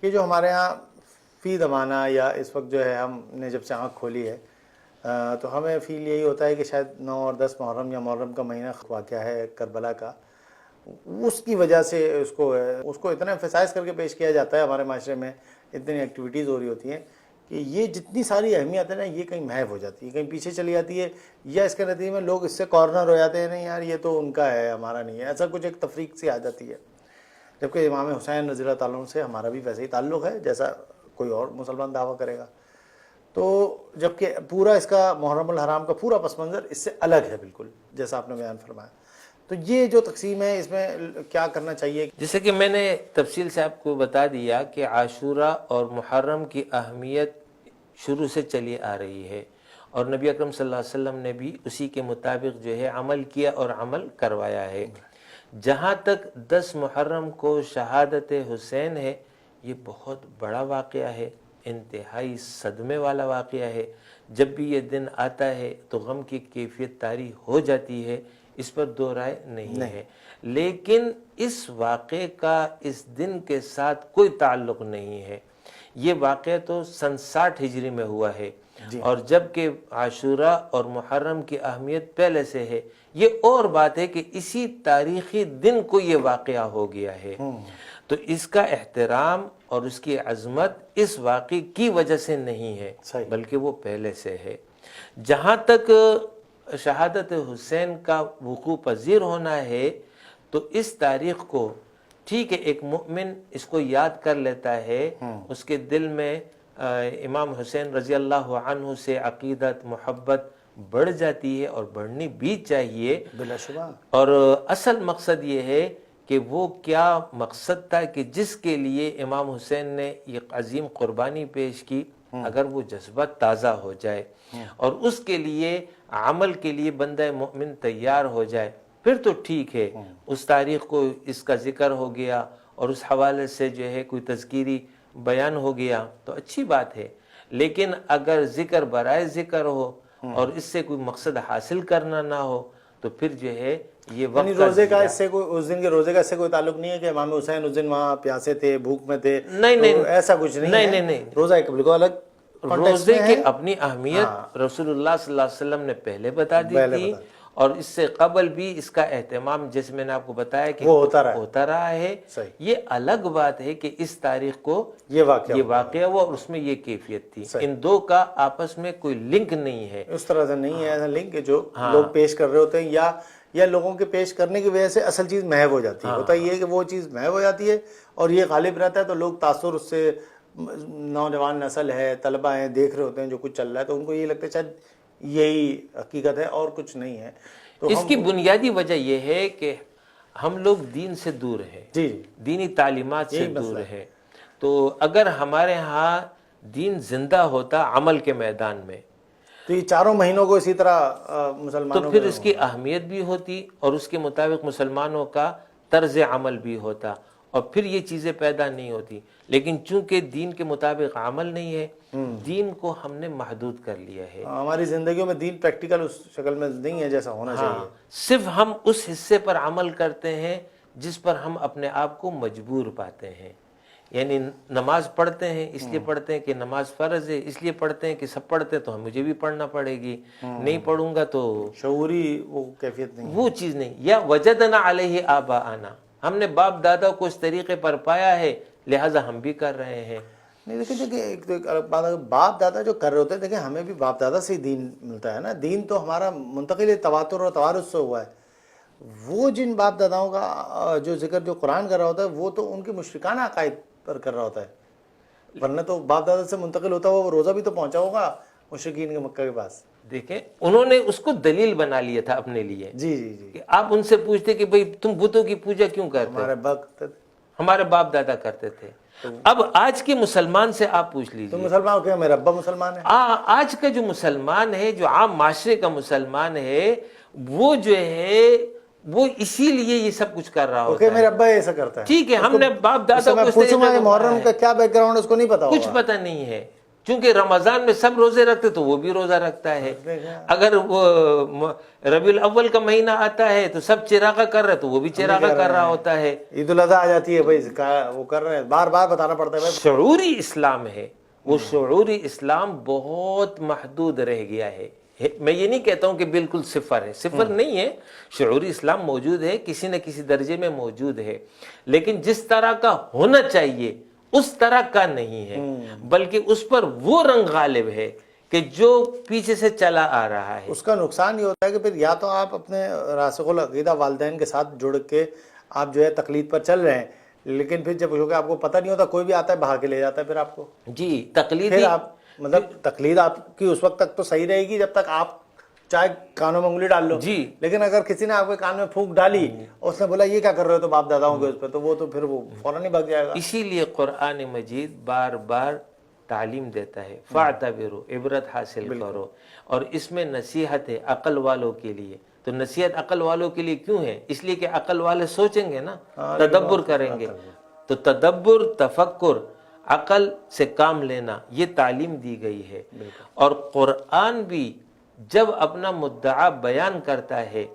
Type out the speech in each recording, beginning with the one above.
کہ جو ہمارے ہاں فی زمانہ یا اس وقت جو ہے ہم نے جب سے آنکھ کھولی ہے تو ہمیں فیل یہی ہوتا ہے کہ شاید 9 اور 10 محرم یا محرم کا مہینہ واقعہ ہے کربلا کا، اس کی وجہ سے اس کو اتنا ایمفیسائز کر کے پیش کیا جاتا ہے ہمارے معاشرے میں، اتنی ایکٹیویٹیز ہو رہی ہوتی ہیں کہ یہ جتنی ساری اہمیت ہے نا یہ کہیں محو ہو جاتی ہے، کہیں پیچھے چلی جاتی ہے، یا اس کے نتیجے میں لوگ اس سے کارنر ہو جاتے ہیں، نہیں یار یہ تو ان کا ہے ہمارا نہیں ہے، ایسا کچھ ایک تفریق سی آ جاتی ہے۔ جبکہ امام حسین رضی اللہ تعالیٰ عنہ سے ہمارا بھی ویسے ہی تعلق ہے جیسا کوئی اور مسلمان دعویٰ کرے گا، تو جبکہ پورا اس کا محرم الحرام کا پورا پس منظر اس سے الگ ہے بالکل، جیسا آپ نے بیان فرمایا۔ تو یہ جو تقسیم ہے اس میں کیا کرنا چاہیے؟ جیسے کہ میں نے تفصیل سے آپ کو بتا دیا کہ عاشورہ اور محرم کی اہمیت شروع سے چلی آ رہی ہے، اور نبی اکرم صلی اللہ علیہ وسلم نے بھی اسی کے مطابق جو ہے عمل کیا اور عمل کروایا ہے۔ جہاں تک 10 محرم کو شہادت حسین ہے، یہ بہت بڑا واقعہ ہے، انتہائی صدمے والا واقعہ ہے۔ جب بھی یہ دن آتا ہے تو غم کی کیفیت طاری ہو جاتی ہے، اس پر دو رائے نہیں ہے، لیکن اس واقعے کا اس دن کے ساتھ کوئی تعلق نہیں ہے۔ یہ واقعہ تو سن 60 ہجری میں ہوا ہے، اور جبکہ عاشورہ اور محرم کی اہمیت پہلے سے ہے، یہ اور بات ہے کہ اسی تاریخی دن کو یہ واقعہ ہو گیا ہے، تو اس کا احترام اور اس کی عظمت اس واقعے کی وجہ سے نہیں ہے، بلکہ وہ پہلے سے ہے۔ جہاں تک شہادت حسین کا وقوع پذیر ہونا ہے، تو اس تاریخ کو ٹھیک ہے ایک مومن اس کو یاد کر لیتا ہے، اس کے دل میں امام حسین رضی اللہ عنہ سے عقیدت محبت بڑھ جاتی ہے، اور بڑھنی بھی چاہیے بلا شبہ۔ اور اصل مقصد یہ ہے کہ وہ کیا مقصد تھا کہ جس کے لیے امام حسین نے یہ عظیم قربانی پیش کی، اگر وہ جذبہ تازہ ہو جائے اور اس کے لیے عمل کے لیے بندہ مومن تیار ہو جائے، پھر تو ٹھیک ہے، اس تاریخ کو اس کا ذکر ہو گیا اور اس حوالے سے جو ہے کوئی تذکیری بیان ہو گیا تو اچھی بات ہے، لیکن اگر ذکر برائے ذکر ہو اور اس سے کوئی مقصد حاصل کرنا نہ ہو تو پھر جو ہے یہ وقت یعنی روزے کا اس سے کوئی، اس دن کے روزے کا اس سے کوئی تعلق نہیں ہے کہ امام حسین اس دن وہاں پیاسے تھے، بھوک میں تھے، نہیں، ایسا کچھ نہیں ہے۔ روزہ ایک بالکل الگ روزے کی اپنی اہمیت رسول اللہ صلی اللہ علیہ وسلم نے پہلے بتا دی تھی، اور اس سے قبل بھی اس کا اہتمام جیسے میں نے آپ کو بتایا کہ ہوتا رہا ہے۔ یہ الگ بات ہے کہ اس تاریخ کو یہ واقعہ ہوا اور اس میں یہ کیفیت تھی، ان دو کا آپس میں کوئی لنک نہیں ہے، اس طرح سے نہیں ہے ایسا لنک جو لوگ پیش کر رہے ہوتے ہیں، یا لوگوں کے پیش کرنے کی وجہ سے اصل چیز محو ہو جاتی ہے۔ ہوتا یہ ہے کہ وہ چیز محو ہو جاتی ہے اور یہ غالب رہتا ہے، تو لوگ تاثر اس سے، نوجوان نسل ہے، طلبہ ہیں، دیکھ رہے ہوتے ہیں جو کچھ چل رہا ہے، تو ان کو یہ لگتا ہے شاید یہی حقیقت ہے اور کچھ نہیں ہے۔ تو اس کی بنیادی وجہ یہ ہے کہ ہم لوگ دین سے دور ہیں، دینی تعلیمات سے دور ہیں، تو اگر ہمارے ہاں دین زندہ ہوتا عمل کے میدان میں تو یہ چاروں مہینوں کو اسی طرح مسلمانوں تو پھر اس کی اہمیت بھی ہوتی اور اس کے مطابق مسلمانوں کا طرز عمل بھی ہوتا، اور پھر یہ چیزیں پیدا نہیں ہوتی، لیکن چونکہ دین کے مطابق عمل نہیں ہے، دین کو ہم نے محدود کر لیا ہے۔ ہماری زندگیوں میں دین پریکٹیکل اس شکل میں نہیں ہے جیسا ہونا چاہیے، صرف ہم اس حصے پر عمل کرتے ہیں جس پر ہم اپنے آپ کو مجبور پاتے ہیں، یعنی نماز پڑھتے ہیں اس لیے پڑھتے ہیں کہ نماز فرض ہے، اس لیے پڑھتے ہیں کہ سب پڑھتے ہیں تو مجھے بھی پڑھنا پڑے گی، نہیں پڑھوں گا تو شعوری وہ کیفیت نہیں، وہ چیز نہیں، یا وجدنا علیہ آباءنا، ہم نے باپ دادا کو اس طریقے پر پایا ہے لہٰذا ہم بھی کر رہے ہیں۔ نہیں دیکھیں ایک بات، باپ دادا جو کر رہے ہوتے ہیں، دیکھیں ہمیں بھی باپ دادا سے ہی دین ملتا ہے نا، دین تو ہمارا منتقل تواتر اور توارث سے ہوا ہے۔ وہ جن باپ داداؤں کا جو ذکر جو قرآن کر رہا ہوتا ہے وہ تو ان کے مشرکانہ عقائد پر کر رہا ہوتا ہے، ورنہ تو باپ دادا سے منتقل ہوتا ہوا وہ روزہ بھی تو پہنچا ہوگا مشرکین کے مکہ کے پاس۔ دیکھیں انہوں نے اس کو دلیل بنا لیا تھا اپنے لیے، جی، آپ ان سے پوچھتے کہ بھئی تم بتوں کی پوجا کیوں کرتے؟ ہمارے باپ دادا کرتے تھے۔ اب آج کے مسلمان سے آپ پوچھ لیجئے، تو مسلمان کیا میرا ابا مسلمان ہے؟ آج کا جو مسلمان ہے، جو عام معاشرے کا مسلمان ہے، وہ جو ہے وہ اسی لیے یہ سب کچھ کر رہا ہوتا ہے۔ میرا ابا ایسا کرتا ہے، ٹھیک ہے، ہم نے باپ دادا کو پوچھوں گا کہ محرم کا کیا بیک گراؤنڈ اس کو نہیں پتا، کچھ پتہ نہیں ہے، چونکہ رمضان میں سب روزے رکھتے تو وہ بھی روزہ رکھتا ہے. اگر وہ ربیع الاول کا مہینہ آتا ہے تو سب چراغا کر رہے تو وہ بھی چراغا کر رہا ہوتا ہے. عید الاضحیٰ آ جاتی ہے بھائی وہ کر رہے ہیں, بار بار بتانا پڑتا ہے بھائی. شعوری اسلام ہے, وہ شعوری اسلام بہت محدود رہ گیا ہے. میں یہ نہیں کہتا ہوں کہ بالکل صفر ہے, صفر نہیں ہے, شعوری اسلام موجود ہے, کسی نہ کسی درجے میں موجود ہے, لیکن جس طرح کا ہونا چاہیے اس طرح کا نہیں ہے, بلکہ اس پر وہ رنگ غالب ہے کہ جو پیچھے سے چلا آ رہا ہے. اس کا نقصان یہ ہوتا ہے کہ پھر یا تو آپ اپنے راسخ العقیدہ والدین کے ساتھ جڑ کے آپ جو ہے تقلید پر چل رہے ہیں, لیکن پھر جب کیونکہ آپ کو پتہ نہیں ہوتا, کوئی بھی آتا ہے بہا کے لے جاتا ہے پھر آپ کو. جی تقلیدی پھر آپ مطلب تقلید آپ کی اس وقت تک تو صحیح رہے گی جب تک آپ چاہے کانوں میں انگلی ڈال لو, جی, لیکن اگر کسی نے آپ کے کان میں پھونک ڈالی اور اس نے بولا یہ کیا کر رہے ہو تو باپ داداؤں کے اس پہ, تو وہ تو پھر وہ فوراً ہی بھگ جائے گا. اسی لیے قرآن مجید بار بار تعلیم دیتا ہے, فاعتبروا, عبرت حاصل کرو, اور اس میں نصیحت ہے عقل والوں کے لیے. تو نصیحت عقل والوں کے لیے کیوں ہے؟ اس لیے کہ عقل والے سوچیں گے نا, تدبر کریں گے. تو تدبر, تفکر, عقل سے کام لینا, یہ تعلیم دی گئی ہے. اور قرآن بھی جب اپنا مدعا بیان کرتا ہے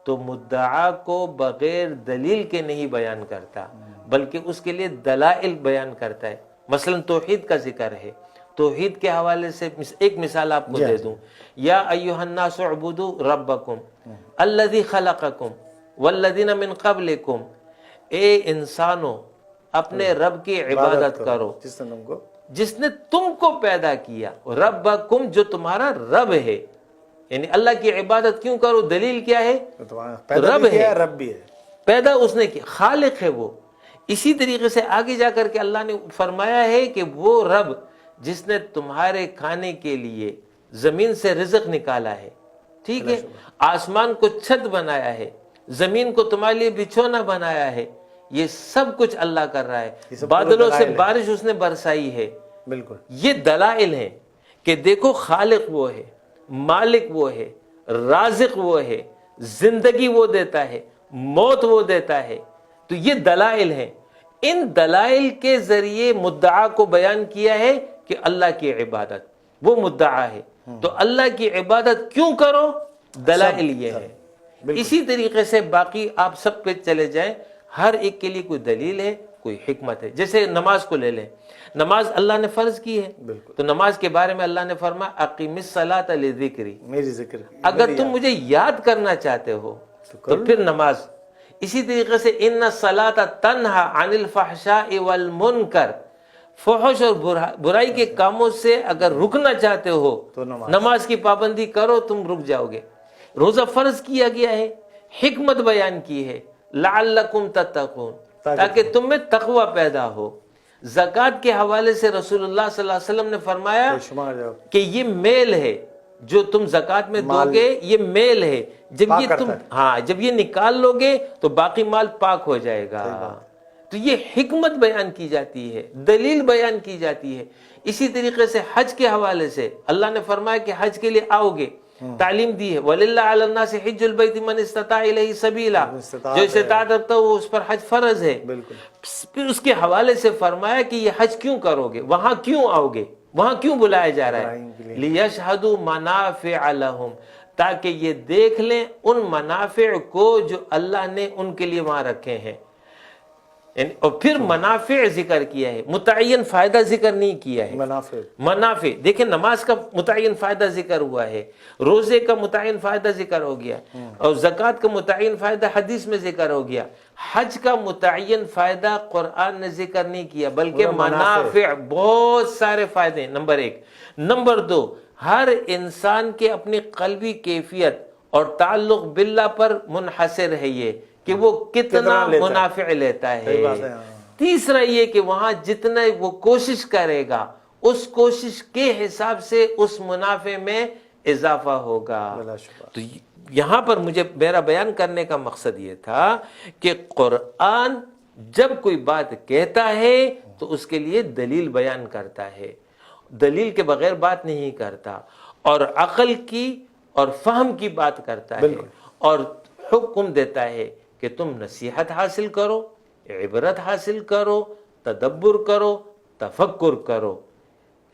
تو مدعا کو بغیر دلیل کے نہیں بیان کرتا, بلکہ اس کے لیے دلائل بیان کرتا ہے. مثلا توحید کا ذکر ہے, توحید کے حوالے سے ایک مثال آپ کو دے دوں, یا ایھا الناس اعبدوا ربکم الذی خلقکم والذین من قبلکم, اے انسانوں اپنے رب کی عبادت کرو جس نے تم کو پیدا کیا. ربکم, جو تمہارا رب ہے, یعنی اللہ کی عبادت کیوں کرو؟ دلیل کیا ہے؟ رب ہے, رب بھی ہے, پیدا اس نے کیا, خالق ہے وہ. اسی طریقے سے آگے جا کر کے اللہ نے فرمایا ہے کہ وہ رب جس نے تمہارے کھانے کے لیے زمین سے رزق نکالا ہے, ٹھیک ہے, آسمان کو چھت بنایا ہے, زمین کو تمہارے لیے بچھونا بنایا ہے, یہ سب کچھ اللہ کر رہا ہے. بادلوں سے بارش اس نے برسائی ہے. بالکل یہ دلائل ہیں کہ دیکھو خالق وہ ہے, مالک وہ ہے, رازق وہ ہے, زندگی وہ دیتا ہے, موت وہ دیتا ہے. تو یہ دلائل ہیں. ان دلائل کے ذریعے مدعا کو بیان کیا ہے کہ اللہ کی عبادت, وہ مدعا ہے. تو اللہ کی عبادت کیوں کرو؟ دلائل یہ ہے. اسی طریقے سے باقی آپ سب پہ چلے جائیں, ہر ایک کے لیے کوئی دلیل ہے, کوئی حکمت ہے. جیسے نماز کو لے لیں, نماز اللہ نے فرض کی ہے, تو نماز کے بارے میں اللہ نے فرمایا اقیم الصلاۃ لذکری, میری ذکر, اگر تم مجھے یاد کرنا چاہتے ہو تو پھر نماز. اسی طریقے سے ان الصلاۃ تنہی عن الفحشاء والمنکر, فحش اور برائی کے کاموں سے اگر رکنا چاہتے ہو تو نماز کی پابندی کرو, تم رک جاؤ گے. روزہ فرض کیا گیا ہے, حکمت بیان کی ہے, لعلکم تتقون, تاکہ تم میں تقوی پیدا ہو. زکوٰۃ کے حوالے سے رسول اللہ صلی اللہ علیہ وسلم نے فرمایا کہ یہ میل ہے جو تم زکوٰۃ میں دو گے, یہ میل ہے, جب یہ نکال لو گے تو باقی مال پاک ہو جائے گا. تو یہ حکمت بیان کی جاتی ہے, دلیل بیان کی جاتی ہے. اسی طریقے سے حج کے حوالے سے اللہ نے فرمایا کہ حج کے لیے آؤ گے, تعلیم دی ہے, وَلِلَّهِ عَلَى النَّاسِ حِجُّ الْبَيْتِ مَنِ اسْتَطَاعَ إِلَيْهِ سَبِيلًا, جو استطاعت رکھتا ہو اس پر حج فرض ہے. پھر اس کے حوالے سے فرمایا کہ یہ حج کیوں کرو گے, وہاں کیوں آؤ گے, وہاں کیوں بلایا جا رہا ہے؟ لِيَشْهَدُوا مَنَافِعَ لَهُمْ, تاکہ یہ دیکھ لیں ان منافع کو جو اللہ نے ان کے لیے وہاں رکھے ہیں. اور پھر منافع ذکر کیا ہے, متعین فائدہ ذکر نہیں کیا ہے. منافع دیکھیں, نماز کا متعین فائدہ ذکر ہوا ہے, روزے کا متعین فائدہ ذکر ہو گیا, اور زکوٰۃ کا متعین فائدہ حدیث میں ذکر ہو گیا. حج کا متعین فائدہ قرآن نے ذکر نہیں کیا, بلکہ منافع, بہت سارے فائدے. نمبر 1. نمبر 2, ہر انسان کے اپنی قلبی کیفیت اور تعلق باللہ پر منحصر ہے یہ کہ وہ کتنا منافع لیتا ہے. تیسرا یہ کہ وہاں جتنا وہ کوشش کرے گا اس کوشش کے حساب سے اس منافع میں اضافہ ہوگا. تو یہاں پر میرا بیان کرنے کا مقصد یہ تھا کہ قرآن جب کوئی بات کہتا ہے تو اس کے لیے دلیل بیان کرتا ہے, دلیل کے بغیر بات نہیں کرتا, اور عقل کی اور فہم کی بات کرتا ہے, اور حکم دیتا ہے کہ تم نصیحت حاصل کرو, عبرت حاصل کرو, تدبر کرو, تفکر کرو.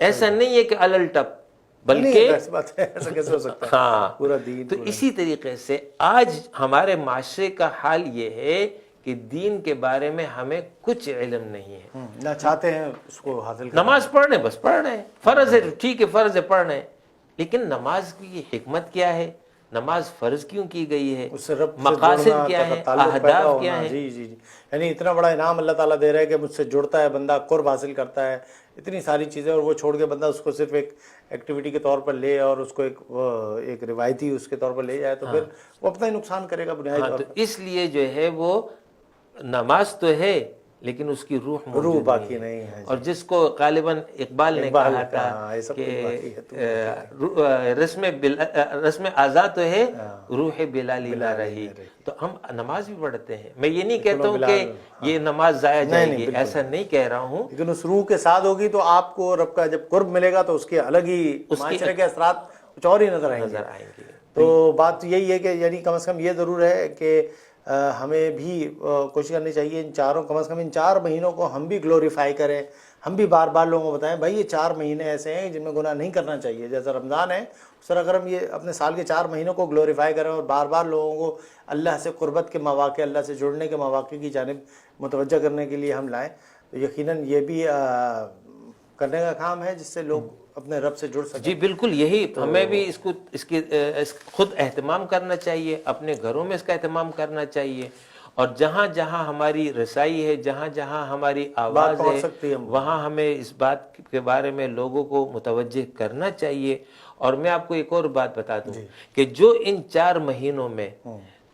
ایسا نہیں ہے کہ الل ٹپ، نہیں بلکہ ایسی بات ہے، ایسا کیسے ہو سکتا ہے؟ ہاں، پورا دین تو اسی طریقے سے آج ہمارے معاشرے کا حال یہ ہے کہ دین کے بارے میں ہمیں کچھ علم نہیں ہے. نہ چاہتے ہیں اس کو حاصل کرنا. نماز پڑھ رہے ہیں، بس پڑھ رہے ہیں، فرض ہے ٹھیک ہے، فرض ہے پڑھ رہے ہیں، لیکن نماز کی حکمت کیا ہے، نماز فرض کیوں کی گئی ہے، اس سے رب سے مقاصد جڑنا، کیا ہیں، تعلق پیدا اہداف ہونا. کیا ہیں. جی جی جی، یعنی اتنا بڑا انعام اللہ تعالیٰ دے رہا ہے کہ مجھ سے جڑتا ہے بندہ، قرب حاصل کرتا ہے، اتنی ساری چیزیں، اور وہ چھوڑ کے بندہ اس کو صرف ایک ایکٹیویٹی کے طور پر لے اور اس کو ایک روایتی اس کے طور پر لے جائے، تو پھر وہ اپنا ہی نقصان کرے گا بنیادی طور تو پر. اس لیے جو ہے وہ نماز تو ہے لیکن اس کی روح موجود باقی نہیں نہیں ہے. اور جس کو غالباً اقبال نے کہا تھا یہ سب کچھ باقی ہے، کہ رسم آزاد تو ہے، روح بلالی نہ رہی. تو ہم نماز بھی پڑھتے ہیں، میں یہ نہیں کہتا ہوں کہ یہ نماز ضائع جائے گی، ایسا نہیں کہہ رہا ہوں، لیکن اس روح کے ساتھ ہوگی تو آپ کو رب کا جب قرب ملے گا تو اس کے الگ ہی معاشرے کے اثرات کچھ اور ہی نظر آئیں گے. تو بات یہی ہے کہ یعنی کم از کم یہ ضرور ہے کہ ہمیں بھی کوشش کرنی چاہیے کم از کم ان 4 مہینوں کو ہم بھی گلوریفائی کریں، ہم بھی بار بار لوگوں کو بتائیں بھائی یہ 4 مہینے ایسے ہیں جن میں گناہ نہیں کرنا چاہیے. جیسا رمضان ہے اس طرح اگر ہم یہ اپنے سال کے 4 مہینوں کو گلوریفائی کریں اور بار بار لوگوں کو اللہ سے قربت کے مواقع، اللہ سے جڑنے کے مواقع کی جانب متوجہ کرنے کے لیے ہم لائیں، تو یقیناً یہ بھی کرنے کا کام ہے جس سے لوگ اپنے رب سے جڑ سکیں. جی بالکل، یہی ہمیں بھی اس کی خود اہتمام کرنا چاہیے، اپنے گھروں میں اس کا اہتمام کرنا چاہیے، اور جہاں جہاں ہماری رسائی ہے، جہاں جہاں ہماری آواز ہے، وہاں ہمیں اس بات کے بارے میں لوگوں کو متوجہ کرنا چاہیے. اور میں آپ کو ایک اور بات بتا دوں کہ جو ان 4 مہینوں میں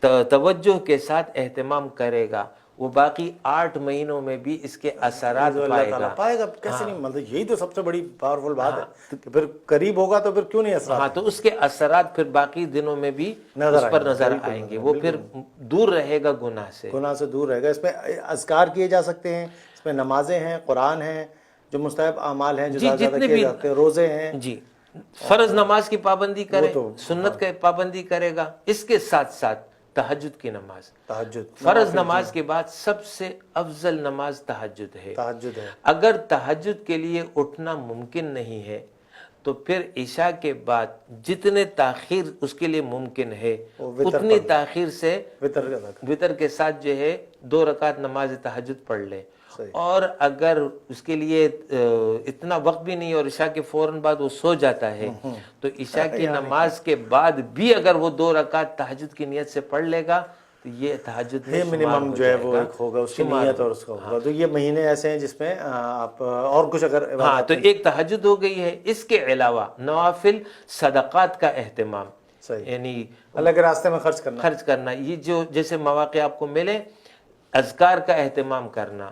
توجہ کے ساتھ اہتمام کرے گا وہ باقی 8 مہینوں میں بھی اس کے اثرات پائے گا. کیسے نہیں، مطلب یہی تو سب سے بڑی پاورفل بات ہے کہ پھر قریب ہوگا تو پھر کیوں نہیں اثرات. تو اس کے اثرات پھر باقی دنوں میں بھی اس پر نظر آئیں گے، وہ پھر دور رہے گا گناہ سے دور رہے گا. اس میں اذکار کیے جا سکتے ہیں، اس میں نمازیں ہیں، قرآن ہیں، جو مستحب اعمال ہیں جو زیادہ کیے جاتے ہیں، روزے ہیں. جی، فرض نماز کی پابندی کرے، سنت کی پابندی کرے گا. اس کے ساتھ ساتھ تہجد کی نماز، فرض نماز کے بعد سب سے افضل نماز تہجد ہے. اگر تہجد کے لیے اٹھنا ممکن نہیں ہے تو پھر عشاء کے بعد جتنے تاخیر اس کے لیے ممکن ہے اتنی تاخیر سے وتر کے ساتھ جو ہے 2 رکعت نماز تہجد پڑھ لے. اور اگر اس کے لیے اتنا وقت بھی نہیں اور عشاء کے فوراً بعد وہ سو جاتا ہے تو عشاء کی نماز کے بعد بھی اگر وہ 2 رکعت تہجد کی نیت سے پڑھ لے گا تو یہ تہجد میں منیمم جو ہے وہ ایک ہوگا اس کی نیت اور اس کا ہوگا. تو یہ مہینے ایسے ہیں جس میں آپ اور کچھ اگر تو ایک تہجد ہو گئی ہے. اس کے علاوہ نوافل صدقات کا اہتمام، یعنی اللہ کے راستے میں خرچ کرنا، یہ جو جیسے مواقع آپ کو ملے، اذکار کا اہتمام کرنا،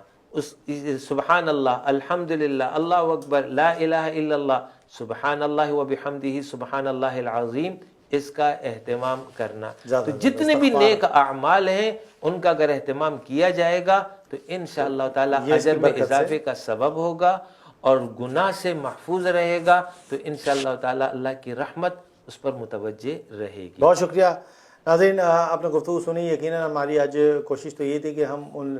سبحان اللہ، الحمدللہ، اللہ اکبر، لا الہ الا اللہ، سبحان اللہ وبحمدہ، سبحان اللہ العظیم، اس کا اہتمام کرنا. تو جتنے بھی نیک اعمال ہیں ان کا اگر اہتمام کیا جائے گا تو انشاءاللہ تعالی اجر میں اضافے کا سبب ہوگا اور گناہ سے محفوظ رہے گا. تو انشاءاللہ تعالی اللہ کی رحمت اس پر متوجہ رہے گی. بہت شکریہ ناظرین، آپ نے گفتگو سنی. یقیناً ہماری آج کوشش تو یہ تھی کہ ہم ان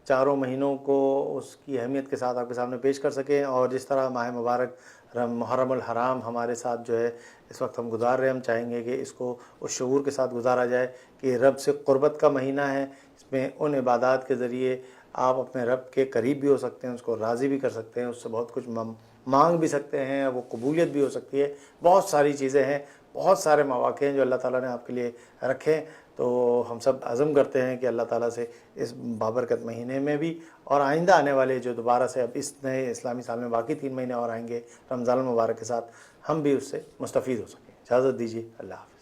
4 مہینوں کو اس کی اہمیت کے ساتھ آپ کے سامنے پیش کر سکیں، اور جس طرح ماہ مبارک محرم الحرام ہمارے ساتھ جو ہے اس وقت ہم گزار رہے ہیں، ہم چاہیں گے کہ اس کو اس شعور کے ساتھ گزارا جائے کہ رب سے قربت کا مہینہ ہے. اس میں ان عبادات کے ذریعے آپ اپنے رب کے قریب بھی ہو سکتے ہیں، اس کو راضی بھی کر سکتے ہیں، اس سے بہت کچھ مانگ بھی سکتے ہیں، وہ قبولیت بھی ہو سکتی ہے. بہت ساری چیزیں ہیں، بہت سارے مواقع ہیں جو اللہ تعالیٰ نے آپ کے لیے رکھے. تو ہم سب عزم کرتے ہیں کہ اللہ تعالیٰ سے اس بابرکت مہینے میں بھی اور آئندہ آنے والے جو دوبارہ سے اب اس نئے اسلامی سال میں باقی 3 مہینے اور آئیں گے رمضان المبارک کے ساتھ، ہم بھی اس سے مستفید ہو سکیں. اجازت دیجیے، اللہ حافظ.